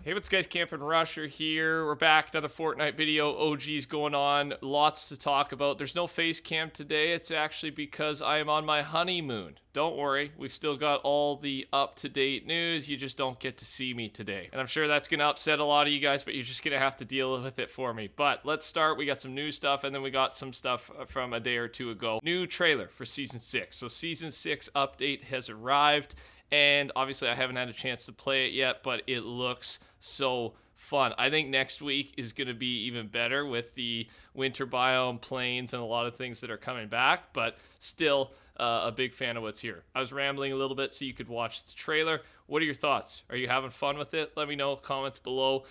Hey, what's guys? TheCampingRusher here. We're back. Another Fortnite video. OG's going on. Lots to talk about. There's no face cam today. It's actually because I am on my honeymoon. Don't worry. We've still got all the up-to-date news. You just don't get to see me today. And I'm sure that's going to upset a lot of you guys, but you're just going to have to deal with it for me. But let's start. We got some new stuff, and then we got some stuff from a day or two ago. New trailer for Season 6. So Season 6 update has arrived. And obviously I haven't had a chance to play it yet, but it looks so fun. I think next week is going to be even better with the winter biome, plains, and a lot of things that are coming back, but still a big fan of what's here. I was rambling a little bit so you could watch the trailer. What are your thoughts? Are you having fun with it? Let me know, comments below.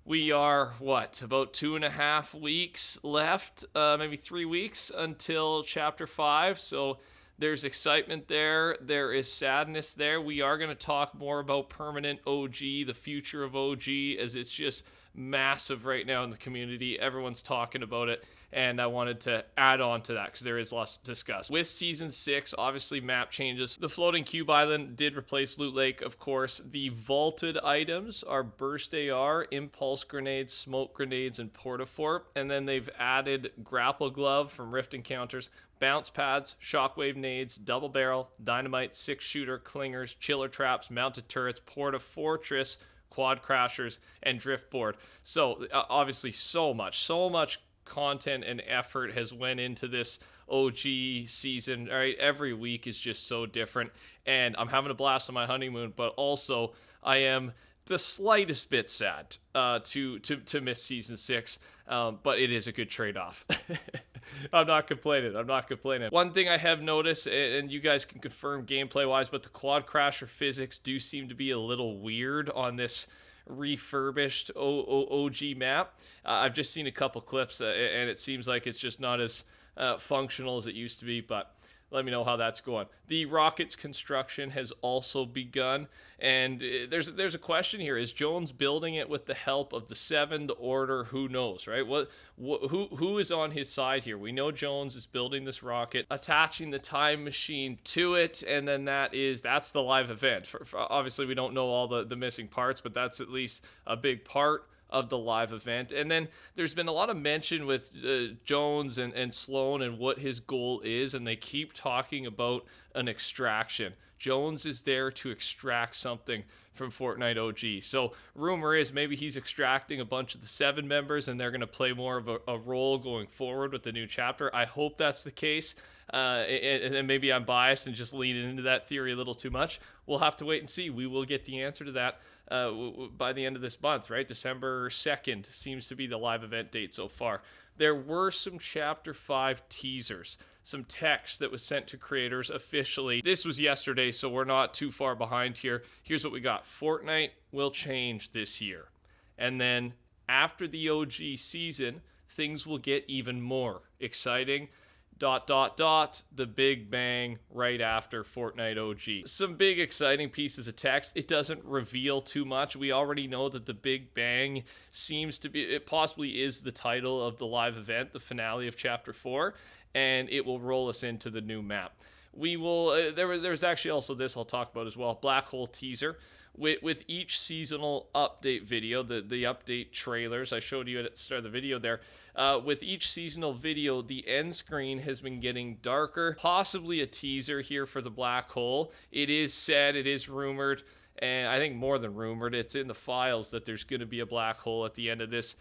We are, about 2.5 weeks left, maybe 3 weeks until Chapter 5, so there's excitement there. There is sadness there. We are going to talk more about permanent OG, the future of OG, as it's just massive right now in the community. Everyone's talking about it, and I wanted to add on to that because there is lots to discuss. With Season 6, obviously map changes. The floating cube island did replace Loot Lake, of course. The vaulted items are Burst AR, Impulse Grenades, Smoke Grenades, and Portafort. And then they've added Grapple Glove from Rift Encounters, Bounce Pads, Shockwave Nades, Double Barrel, Dynamite, 6-shooter, Clingers, Chiller Traps, Mounted Turrets, Porta Fortress, Quad Crashers, and Driftboard. So obviously so much content and effort has went into this OG season. All right, every week is just so different, and I'm having a blast on my honeymoon, but also I am the slightest bit sad to miss Season 6, but it is a good trade-off. I'm not complaining. One thing I have noticed, and you guys can confirm gameplay-wise, but the Quad Crasher physics do seem to be a little weird on this refurbished OG map. I've just seen a couple clips, and it seems like it's just not as functional as it used to be, but let me know how that's going. The rocket's construction has also begun, and there's a question here: is Jones building it with the help of the Seven, the Order? Who knows, right? Who is on his side here? We know Jones is building this rocket, attaching the time machine to it, and then that's the live event. Obviously, we don't know all the missing parts, but that's at least a big part of the live event. And then there's been a lot of mention with Jones and Sloan and what his goal is, and they keep talking about an extraction. Jones is there to extract something from Fortnite OG. So rumor is maybe he's extracting a bunch of the 7 members, and they're going to play more of a role going forward with the new chapter. I hope that's the case. And maybe I'm biased and just leaning into that theory a little too much. We'll have to wait and see. We will get the answer to that by the end of this month, right? December 2nd seems to be the live event date so far. There were some Chapter 5 teasers, some text that was sent to creators officially. This was yesterday, so we're not too far behind here. Here's what we got. Fortnite will change this year. And then after the OG season, things will get even more exciting. ... the big bang right after Fortnite OG. Some big exciting pieces of text. It doesn't reveal too much. We already know that the big bang seems to be, it possibly is the title of the live event, the finale of Chapter 4, and it will roll us into the new map. We will, there's actually also this I'll talk about as well, Black Hole teaser. With each seasonal update video, the update trailers, I showed you at the start of the video there, with each seasonal video, the end screen has been getting darker, possibly a teaser here for the black hole. It is said, it is rumored, and I think more than rumored, it's in the files that there's going to be a black hole at the end of this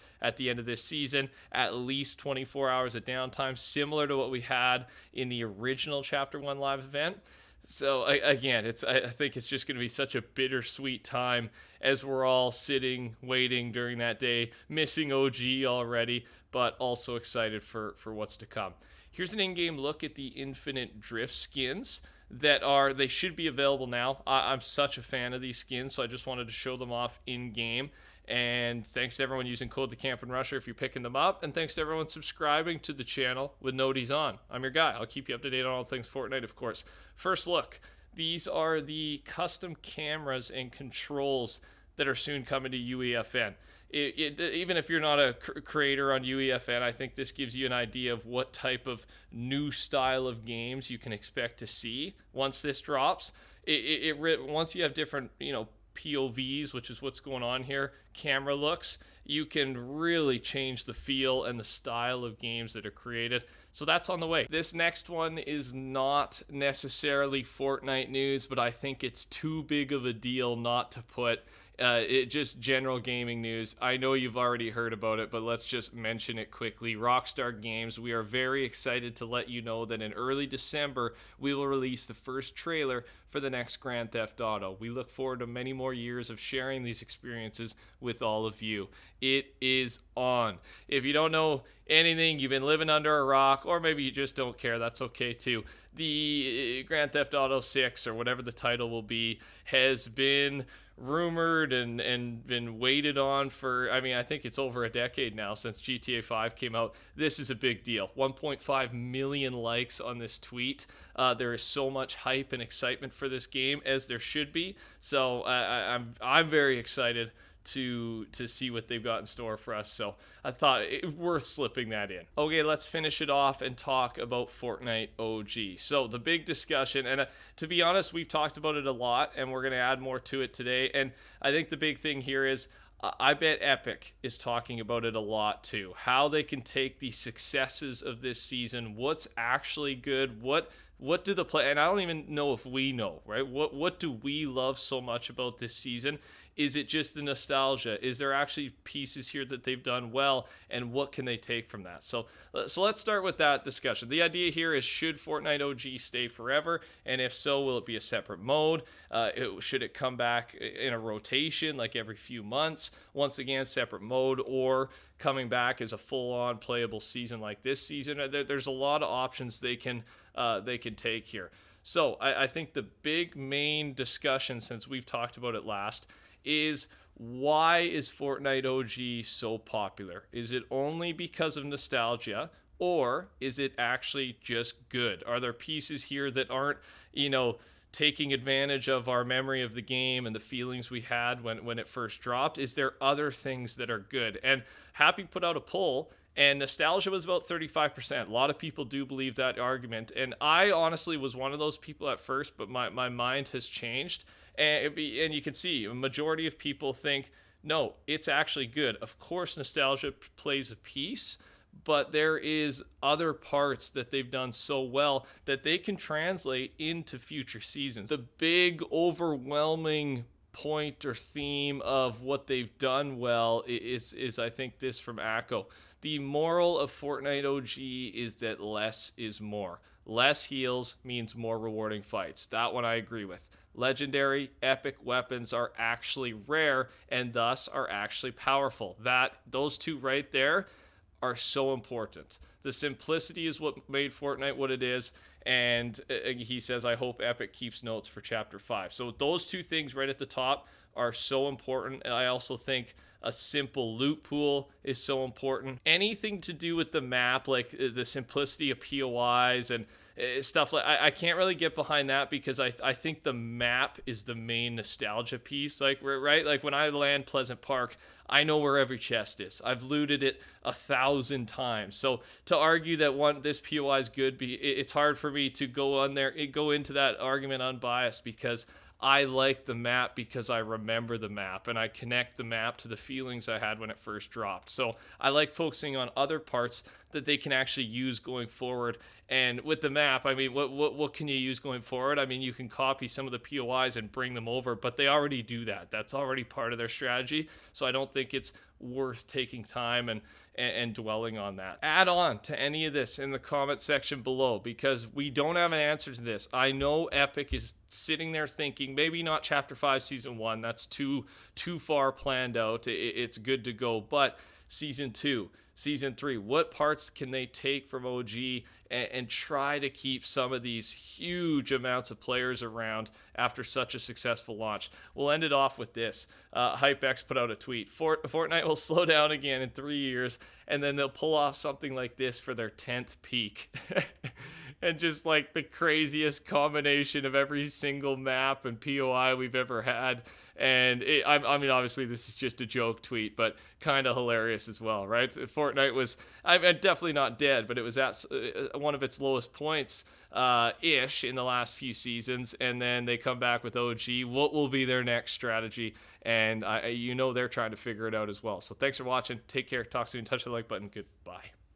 season, at least 24 hours of downtime, similar to what we had in the original Chapter 1 live event. So again, I think it's just going to be such a bittersweet time as we're all sitting, waiting during that day, missing OG already, but also excited for what's to come. Here's an in-game look at the Infinite Drift skins they should be available now. I'm such a fan of these skins, so I just wanted to show them off in-game. And thanks to everyone using code TheCampingRusher if you're picking them up. And thanks to everyone subscribing to the channel with noties on. I'm your guy. I'll keep you up to date on all things Fortnite, of course. First look. These are the custom cameras and controls that are soon coming to UEFN. Even if you're not a creator on UEFN, I think this gives you an idea of what type of new style of games you can expect to see once this drops. Once you have different, POVs, which is what's going on here, camera looks, you can really change the feel and the style of games that are created. So that's on the way. This next one is not necessarily Fortnite news, but I think it's too big of a deal not to put. Just general gaming news. I know you've already heard about it, but let's just mention it quickly. Rockstar Games, we are very excited to let you know that in early December, we will release the first trailer for the next Grand Theft Auto. We look forward to many more years of sharing these experiences with all of you. It is on. If you don't know anything, you've been living under a rock, or maybe you just don't care, that's okay too. The Grand Theft Auto 6, or whatever the title will be, has been rumored and been waited on for, I think it's over a decade now since GTA 5 came out. This is a big deal. 1.5 million likes on this tweet. There is so much hype and excitement for this game, as there should be. So I'm very excited to see what they've got in store for us. So I thought it worth slipping that in. Okay, let's finish it off and talk about Fortnite OG. So the big discussion, and to be honest, we've talked about it a lot, and we're going to add more to it today. And I think the big thing here is I bet Epic is talking about it a lot too. How they can take the successes of this season, what's actually good, what do the play, and I don't even know if we know, right? What do we love so much about this season? Is it just the nostalgia? Is there actually pieces here that they've done well, and what can they take from that? So let's start with that discussion. The idea here is, should Fortnite OG stay forever? And if so, will it be a separate mode? Should it come back in a rotation, like every few months? Once again, separate mode, or coming back as a full-on playable season like this season? There's a lot of options they can take here. So I think the big main discussion, since we've talked about it last, is why is Fortnite OG so popular? Is it only because of nostalgia, or is it actually just good? Are there pieces here that aren't, taking advantage of our memory of the game and the feelings we had when it first dropped? Is there other things that are good? And Happy put out a poll, and nostalgia was about 35%. A lot of people do believe that argument. And I honestly was one of those people at first, but my mind has changed. And you can see a majority of people think, no, it's actually good. Of course, nostalgia plays a piece, but there is other parts that they've done so well that they can translate into future seasons. The big overwhelming point or theme of what they've done well is I think this from Akko. The moral of Fortnite OG is that less is more. Less heals means more rewarding fights. That one I agree with. Legendary, epic weapons are actually rare and thus are actually powerful. Those two right there are so important. The simplicity is what made Fortnite what it is. And he says, I hope Epic keeps notes for Chapter 5. So those two things right at the top are so important. And I also think a simple loot pool is so important. Anything to do with the map, like the simplicity of POIs and stuff like I can't really get behind that, because I think the map is the main nostalgia piece. Like, right? Like when I land Pleasant Park, I know where every chest is. I've looted it 1,000 times. So to argue that this POI is good, it's hard for me to go into that argument unbiased, because I like the map because I remember the map and I connect the map to the feelings I had when it first dropped. So I like focusing on other parts that they can actually use going forward. And with the map, what can you use going forward? You can copy some of the POIs and bring them over, but they already do that. That's already part of their strategy. So I don't think it's worth taking time and dwelling on that. Add on to any of this in the comment section below, because we don't have an answer to this. I know Epic is sitting there thinking, maybe not Chapter 5 Season 1. That's too far planned out. It's good to go. But Season 2, Season 3, what parts can they take from OG and try to keep some of these huge amounts of players around after such a successful launch? We'll end it off with this. HypeX put out a tweet. Fortnite will slow down again in 3 years, and then they'll pull off something like this for their 10th peak. And just like the craziest combination of every single map and POI we've ever had. And I mean, obviously, this is just a joke tweet, but kind of hilarious as well, right? Fortnite was, I mean, definitely not dead, but it was at one of its lowest points ish in the last few seasons. And then they come back with OG. What will be their next strategy? And they're trying to figure it out as well. So thanks for watching. Take care. Talk soon. Touch the like button. Goodbye.